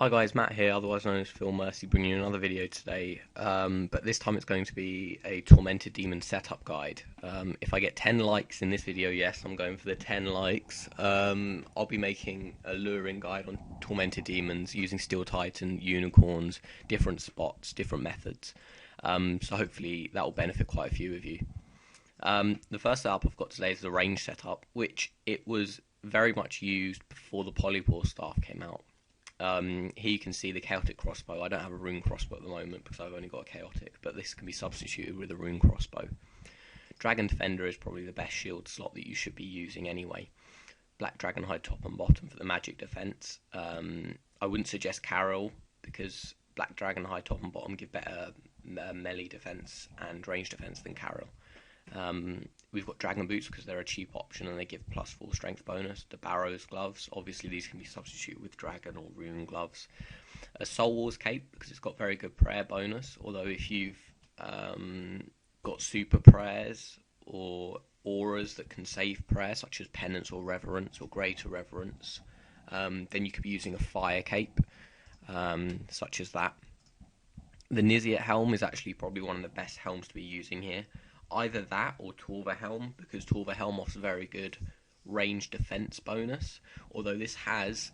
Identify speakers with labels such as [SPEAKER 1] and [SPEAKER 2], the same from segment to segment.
[SPEAKER 1] Hi guys, Matt here, otherwise known as FeelMercy, bringing you another video today, but this time it's going to be a Tormented Demon setup guide. If I get 10 likes in this video, yes, I'm going for the 10 likes. I'll be making a luring guide on Tormented Demons using Steel Titan, unicorns, different spots, different methods, so hopefully that will benefit quite a few of you. The first setup I've got today is the range setup, which it was very much used before the Polypore staff came out. Here you can see the chaotic crossbow. I don't have a rune crossbow at the moment because I've only got a chaotic, but this can be substituted with a rune crossbow. Dragon Defender is probably the best shield slot that you should be using anyway. Black Dragonhide top and bottom for the magic defense. I wouldn't suggest Carol because Black Dragonhide top and bottom give better melee defense and range defense than Carol. We've got Dragon Boots because they're a cheap option and they give +4 strength bonus. The Barrows gloves, obviously these can be substituted with Dragon or Rune gloves. A Soul Wars cape because it's got very good prayer bonus, although if you've got super prayers or auras that can save prayer, such as Penance or Reverence or Greater Reverence, then you could be using a fire cape, such as that. The Niziat helm is actually probably one of the best helms to be using here. Either that or Torva Helm, because Torva Helm offers very good range defense bonus, although this has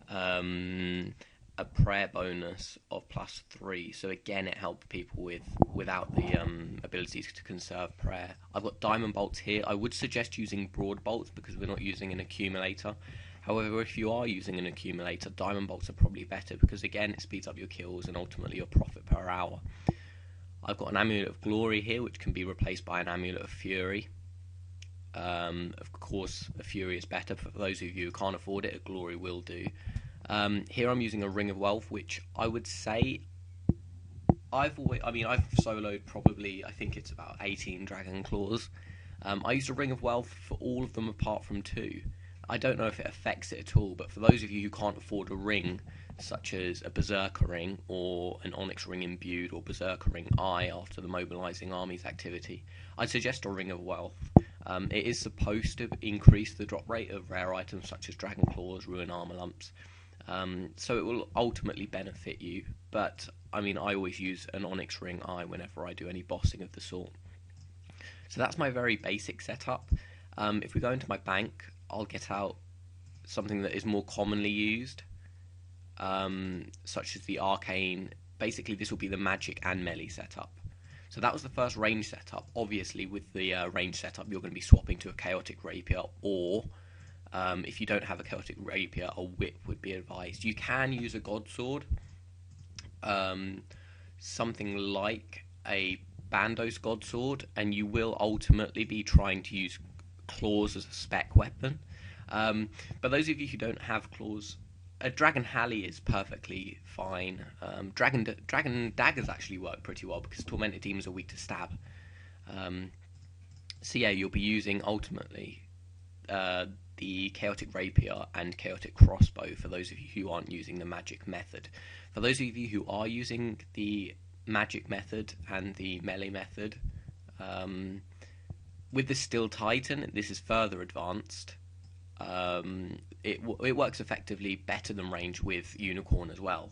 [SPEAKER 1] a prayer bonus of +3, so again it helps people without the abilities to conserve prayer. I've got Diamond Bolts here. I would suggest using Broad Bolts because we're not using an accumulator. However, if you are using an accumulator, Diamond Bolts are probably better because again it speeds up your kills and ultimately your profit per hour. I've got an Amulet of Glory here, which can be replaced by an Amulet of Fury. Of course, a Fury is better, but for those of you who can't afford it, a Glory will do. Here I'm using a Ring of Wealth, which I would say I've soloed probably, I think it's about 18 Dragon Claws. I used a Ring of Wealth for all of them apart from 2. I don't know if it affects it at all, but for those of you who can't afford a ring, such as a Berserker ring or an Onyx ring imbued or Berserker ring Eye after the mobilizing armies activity, I'd suggest a Ring of Wealth. It is supposed to increase the drop rate of rare items such as Dragon Claws, Ruin Armor Lumps, so it will ultimately benefit you, but I always use an Onyx ring Eye whenever I do any bossing of the sort. So that's my very basic setup. If we go into my bank, I'll get out something that is more commonly used, such as the Arcane. Basically this will be the magic and melee setup. So that was the first range setup. Obviously with the range setup you're going to be swapping to a chaotic rapier, or if you don't have a chaotic rapier, a whip would be advised. You can use a god sword, something like a Bandos god sword, and you will ultimately be trying to use claws as a spec weapon. But those of you who don't have claws, a Dragon Halley is perfectly fine. Dragon Daggers actually work pretty well because Tormented Demons are weak to stab. So yeah, you'll be using ultimately the Chaotic Rapier and Chaotic Crossbow for those of you who aren't using the magic method. For those of you who are using the magic method and the melee method, with the Steel Titan, this is further advanced. It works effectively better than range with Unicorn as well.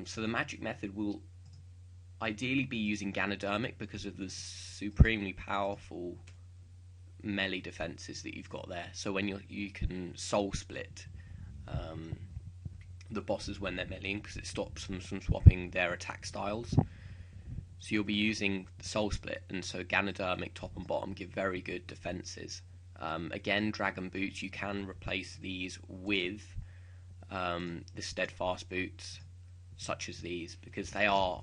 [SPEAKER 1] So the magic method will ideally be using Ganodermic because of the supremely powerful melee defenses that you've got there. So when you can soul split the bosses when they're meleeing because it stops them from swapping their attack styles. So you'll be using Soul Split, and so Ganodermic top and bottom give very good defenses. Again, Dragon Boots, you can replace these with the Steadfast Boots, such as these, because they are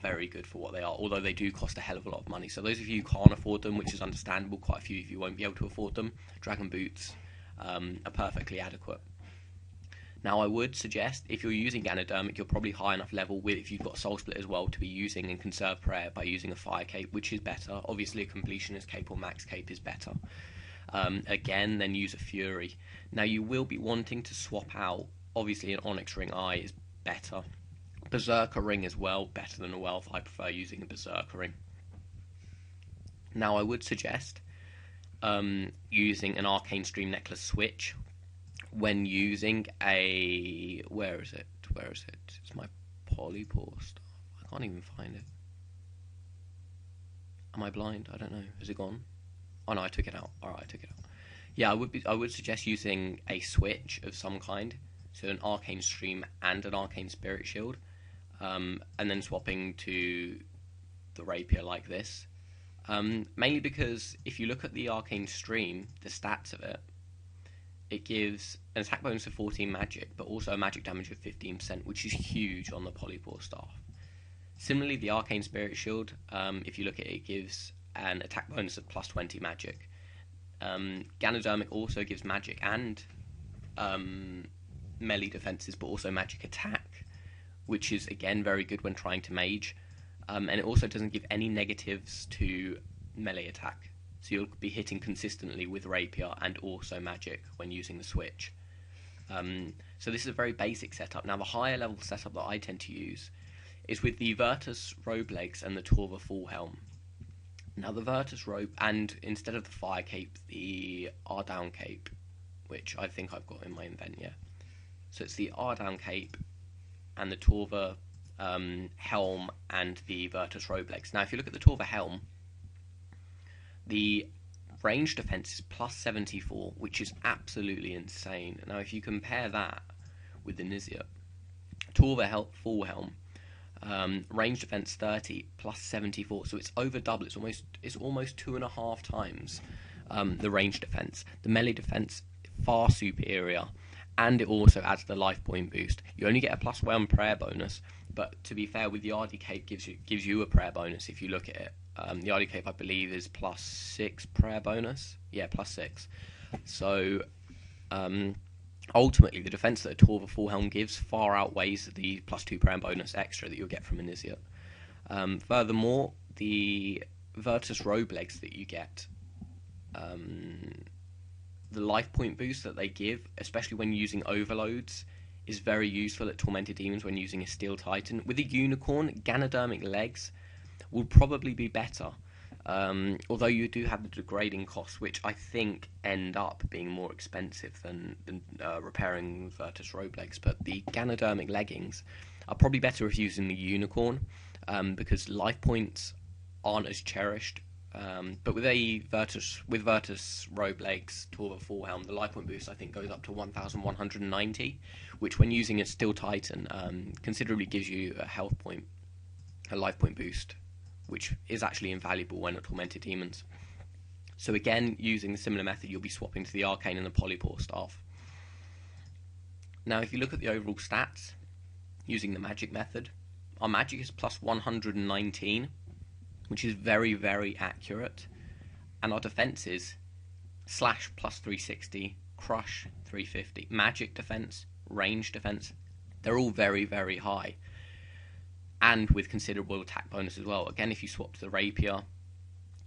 [SPEAKER 1] very good for what they are, although they do cost a hell of a lot of money. So those of you who can't afford them, which is understandable, quite a few of you won't be able to afford them, Dragon Boots are perfectly adequate. Now I would suggest, if you're using Ganodermic, you're probably high enough level with, if you've got Soul Split as well, to be using and conserve prayer by using a Fire Cape, which is better. Obviously a Completionist Cape or Max Cape is better. Again, then use a Fury. Now you will be wanting to swap out, obviously an Onyx Ring Eye is better. Berserker Ring as well, better than a Wealth. I prefer using a Berserker Ring. Now I would suggest using an Arcane Stream Necklace switch when using a, where is it? Where is it? It's my polypore stuff. I can't even find it. Am I blind? I don't know. Has it gone? Oh no, I took it out. Alright, I took it out. Yeah, I would suggest using a switch of some kind. So an Arcane Stream and an Arcane Spirit Shield. And then swapping to the Rapier like this. Mainly because if you look at the Arcane Stream, the stats of it, it gives an attack bonus of 14 magic, but also a magic damage of 15%, which is huge on the Polypore staff. Similarly, the Arcane Spirit Shield, if you look at it, it gives an attack bonus of plus 20 magic. Ganodermic also gives magic and melee defenses, but also magic attack, which is again very good when trying to mage. And it also doesn't give any negatives to melee attack. So you'll be hitting consistently with Rapier and also magic when using the switch. So this is a very basic setup. Now the higher level setup that I tend to use is with the Virtus Robe Legs and the Torva Full Helm. Now the Virtus Robe, and instead of the Fire Cape, the R-Down Cape, which I think I've got in my invent, yeah. So it's the R-Down Cape and the Torva Helm and the Virtus Robe Legs. Now if you look at the Torva Helm, the range defense is plus 74, which is absolutely insane. Now if you compare that with the Nizia, Torva Full Helm, range defense 30 plus 74, so it's over double. It's almost 2.5 times the range defense. The melee defense far superior, and it also adds the life point boost. You only get a +1 prayer bonus, but to be fair, with the RD Cape gives you a prayer bonus if you look at it. The RD Cape I believe is +6 prayer bonus. Yeah, +6. So ultimately, the defense that a Torva Full Helm gives far outweighs the +2 prayer bonus extra that you'll get from Inizia. Furthermore, the Virtus Robe Legs that you get, the life point boost that they give, especially when using overloads, is very useful at Tormented Demons when using a Steel Titan. With a Unicorn, Ganodermic Legs will probably be better, although you do have the degrading costs, which I think end up being more expensive than repairing Virtus Robe Legs. But the Ganodermic Leggings are probably better if using the Unicorn, because life points aren't as cherished. But with Virtus Robe Legs, Torva Full Helm, the life point boost I think goes up to 1,190, which when using a Steel Titan considerably gives you a life point boost, which is actually invaluable when at Tormented Demons. So again, using the similar method, you'll be swapping to the Arcane and the Polypore staff. Now if you look at the overall stats, using the magic method, our magic is plus 119, which is very, very accurate, and our defenses slash plus 360, crush 350, magic defense, range defense, they're all very, very high, and with considerable attack bonus as well. Again, if you swap to the Rapier,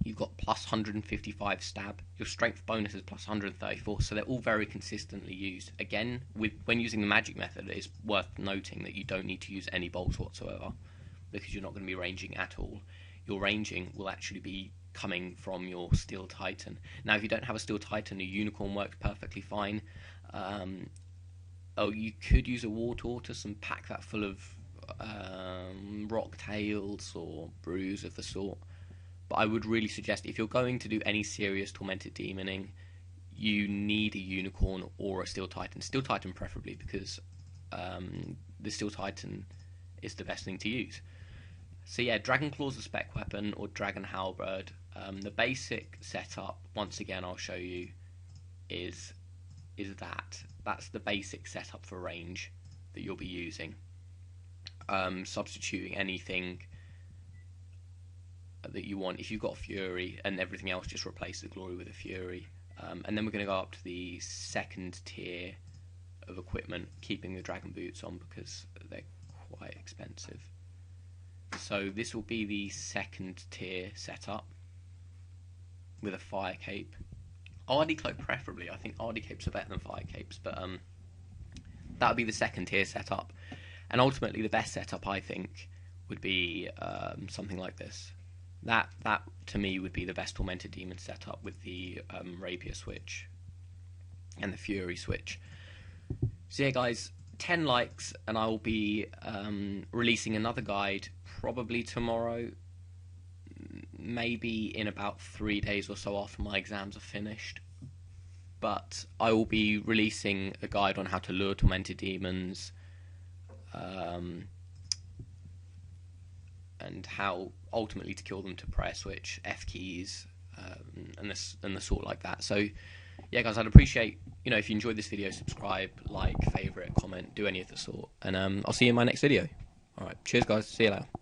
[SPEAKER 1] you've got plus 155 stab, your strength bonus is plus 134, so they're all very consistently used. Again, when using the magic method, it's worth noting that you don't need to use any bolts whatsoever, because you're not going to be ranging at all. Your ranging will actually be coming from your Steel Titan. Now, if you don't have a Steel Titan, a Unicorn works perfectly fine. You could use a War Tortoise and pack that full of Rock Tails or Brews of the sort. But I would really suggest, if you're going to do any serious Tormented Demoning, you need a Unicorn or a Steel Titan. Steel Titan preferably, because the Steel Titan is the best thing to use. So yeah, Dragon Claw's a spec weapon, or Dragon Halberd. The basic setup, once again I'll show you, is that. That's the basic setup for range that you'll be using. Substituting anything that you want. If you've got Fury and everything else, just replace the Glory with a Fury. And then we're going to go up to the second tier of equipment, keeping the Dragon Boots on because they're quite expensive. So this will be the second tier setup with a Fire Cape. RD Cloak preferably. I think RD Capes are better than Fire Capes, but that would be the second tier setup. And ultimately the best setup, I think, would be something like this. That to me would be the best Tormented Demon setup, with the Rapier switch and the Fury switch. So yeah guys, 10 likes, and I will be releasing another guide probably tomorrow, maybe in about 3 days or so after my exams are finished. But I will be releasing a guide on how to lure tormented demons, and how ultimately to kill them to prayer switch, F keys, and the sort like that. So yeah, guys, I'd appreciate, if you enjoyed this video, subscribe, like, favorite, comment, do any of the sort, and I'll see you in my next video. All right, cheers, guys. See you later.